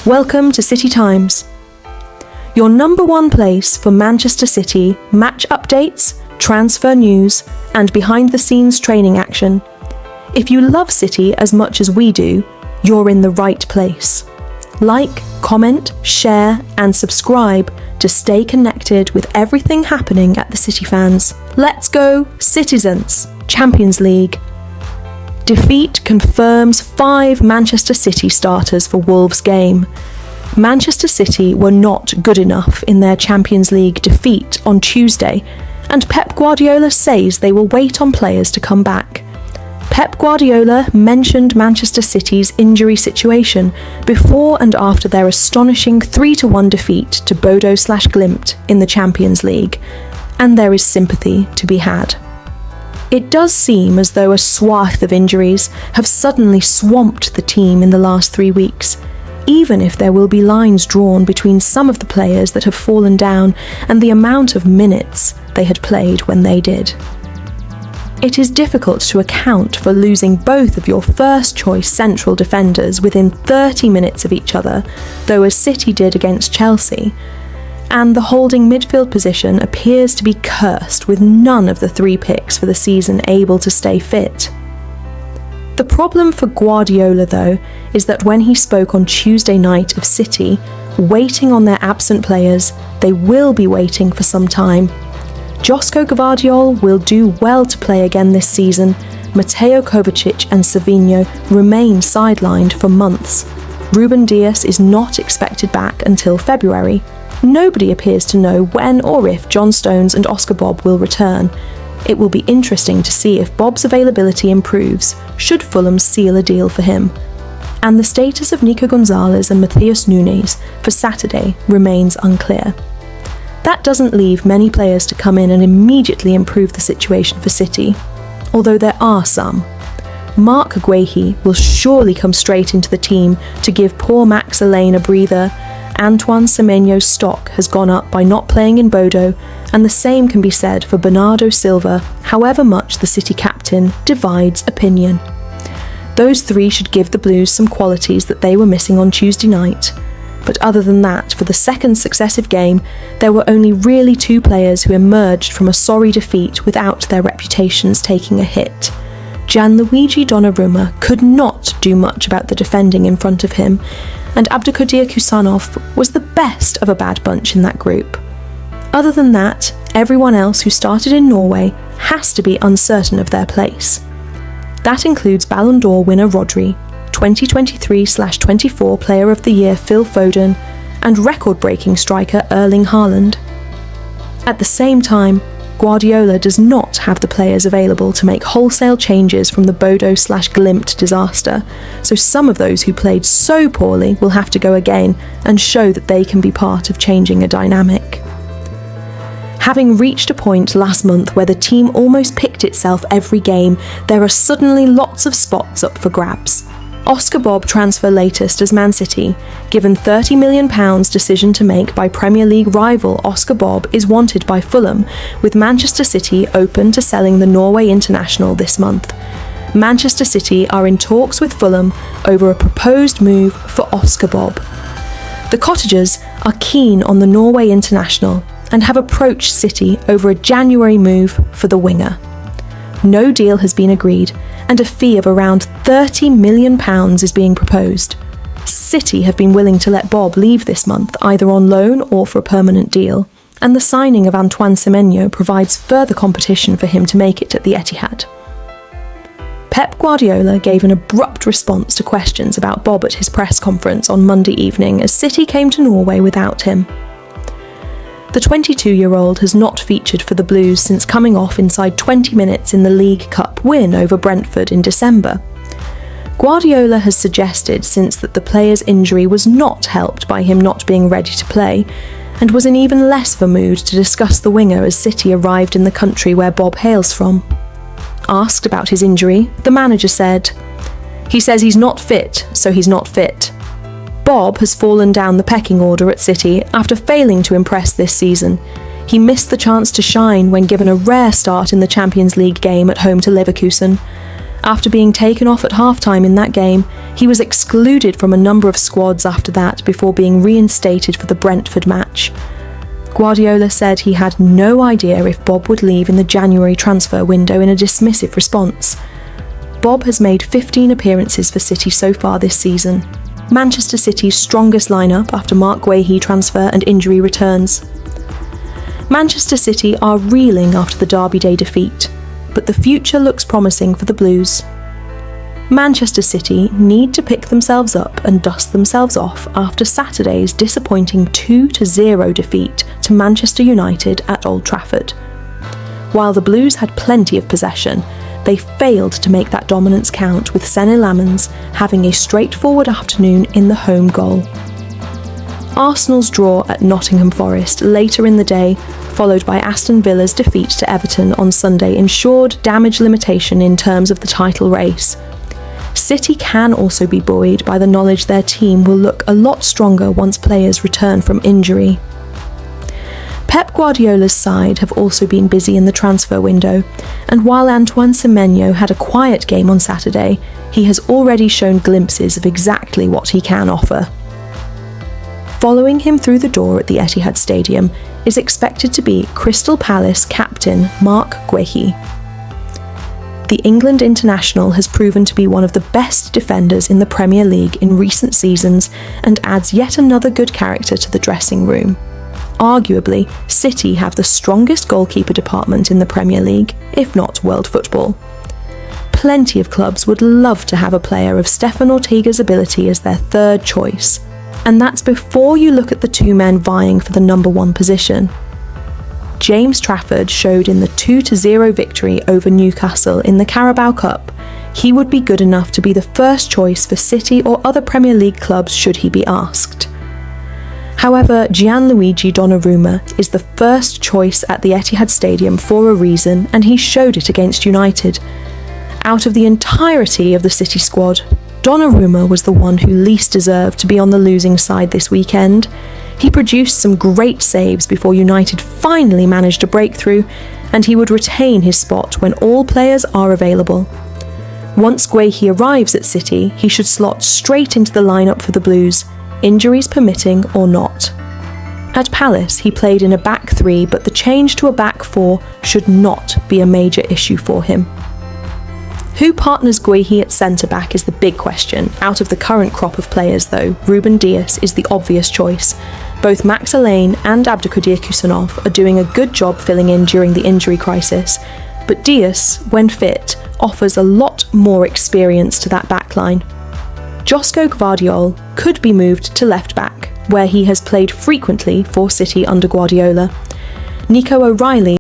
Welcome to City Times, your number one place for Manchester City match updates, transfer news, and behind-the-scenes training action. If you love City as much as we do, you're in the right place. Like, comment, share, and subscribe to stay connected with everything happening at the City fans. Let's go, Citizens! Champions League. Defeat confirms 5 Manchester City starters for Wolves game. Manchester City were not good enough in their Champions League defeat on Tuesday, and Pep Guardiola says they will wait on players to come back. Pep Guardiola mentioned Manchester City's injury situation before and after their astonishing 3-1 defeat to Bodo/Glimt in the Champions League, and there is sympathy to be had. It does seem as though a swath of injuries have suddenly swamped the team in the last 3 weeks, even if there will be lines drawn between some of the players that have fallen down and the amount of minutes they had played when they did. It is difficult to account for losing both of your first-choice central defenders within 30 minutes of each other, though as City did against Chelsea, and the holding midfield position appears to be cursed with none of the 3 picks for the season able to stay fit. The problem for Guardiola, though, is that when he spoke on Tuesday night of City, waiting on their absent players, they will be waiting for some time. Josko Gvardiol will do well to play again this season. Mateo Kovacic and Savinho remain sidelined for months. Ruben Dias is not expected back until February. Nobody appears to know when or if John Stones and Oscar Bob will return. It will be interesting to see if Bob's availability improves, should Fulham seal a deal for him. And the status of Nico Gonzalez and Matheus Nunes for Saturday remains unclear. That doesn't leave many players to come in and immediately improve the situation for City, although there are some. Mark Guehi will surely come straight into the team to give poor Max Alleyne a breather. Antoine Semenyo's stock has gone up by not playing in Bodo, and the same can be said for Bernardo Silva, however much the City captain divides opinion. Those 3 should give the Blues some qualities that they were missing on Tuesday night. But other than that, for the second successive game, there were only really 2 players who emerged from a sorry defeat without their reputations taking a hit. Gianluigi Donnarumma could not do much about the defending in front of him, and Abdulkadir Kusanov was the best of a bad bunch in that group. Other than that, everyone else who started in Norway has to be uncertain of their place. That includes Ballon d'Or winner Rodri, 2023/24 Player of the Year Phil Foden, and record-breaking striker Erling Haaland. At the same time, Guardiola does not have the players available to make wholesale changes from the Bodo/Glimt disaster, so some of those who played so poorly will have to go again and show that they can be part of changing a dynamic. Having reached a point last month where the team almost picked itself every game, there are suddenly lots of spots up for grabs. Oscar Bob transfer latest as Man City, given £30 million decision to make by Premier League rival Oscar Bob is wanted by Fulham, with Manchester City open to selling the Norway international this month. Manchester City are in talks with Fulham over a proposed move for Oscar Bob. The Cottagers are keen on the Norway international and have approached City over a January move for the winger. No deal has been agreed, and a fee of around £30 million is being proposed. City have been willing to let Bob leave this month, either on loan or for a permanent deal, and the signing of Antoine Semenyo provides further competition for him to make it at the Etihad. Pep Guardiola gave an abrupt response to questions about Bob at his press conference on Monday evening as City came to Norway without him. The 22-year-old has not featured for the Blues since coming off inside 20 minutes in the League Cup win over Brentford in December. Guardiola has suggested since that the player's injury was not helped by him not being ready to play, and was in even less of a mood to discuss the winger as City arrived in the country where Bob hails from. Asked about his injury, the manager said, "He says he's not fit, so he's not fit. Bob has fallen down the pecking order at City after failing to impress this season. He missed the chance to shine when given a rare start in the Champions League game at home to Leverkusen. After being taken off at halftime in that game, he was excluded from a number of squads after that before being reinstated for the Brentford match. Guardiola said he had no idea if Bob would leave in the January transfer window in a dismissive response. Bob has made 15 appearances for City so far this season. Manchester City's strongest lineup after Mark Guehi transfer and injury returns. Manchester City are reeling after the Derby Day defeat, but the future looks promising for the Blues. Manchester City need to pick themselves up and dust themselves off after Saturday's disappointing 2-0 defeat to Manchester United at Old Trafford. While the Blues had plenty of possession, they failed to make that dominance count, with Senne Lammens having a straightforward afternoon in the home goal. Arsenal's draw at Nottingham Forest later in the day, followed by Aston Villa's defeat to Everton on Sunday, ensured damage limitation in terms of the title race. City can also be buoyed by the knowledge their team will look a lot stronger once players return from injury. Pep Guardiola's side have also been busy in the transfer window, and while Antoine Semenyo had a quiet game on Saturday, he has already shown glimpses of exactly what he can offer. Following him through the door at the Etihad Stadium is expected to be Crystal Palace captain Mark Guehi. The England international has proven to be one of the best defenders in the Premier League in recent seasons and adds yet another good character to the dressing room. Arguably, City have the strongest goalkeeper department in the Premier League, if not world football. Plenty of clubs would love to have a player of Stefan Ortega's ability as their third choice, and that's before you look at the two men vying for the number one position. James Trafford showed in the 2-0 victory over Newcastle in the Carabao Cup he would be good enough to be the first choice for City or other Premier League clubs should he be asked. However, Gianluigi Donnarumma is the first choice at the Etihad Stadium for a reason, and he showed it against United. Out of the entirety of the City squad, Donnarumma was the one who least deserved to be on the losing side this weekend. He produced some great saves before United finally managed a breakthrough, and he would retain his spot when all players are available. Once Guehi arrives at City, he should slot straight into the lineup for the Blues, injuries permitting or not. At Palace, he played in a back three, but the change to a back four should not be a major issue for him. Who partners Guehi at centre-back is the big question. Out of the current crop of players, though, Ruben Dias is the obvious choice. Both Max Alleyne and Abdulkadir Kusanov are doing a good job filling in during the injury crisis, but Dias, when fit, offers a lot more experience to that backline. Josko Gvardiol could be moved to left-back, where he has played frequently for City under Guardiola. Nico O'Reilly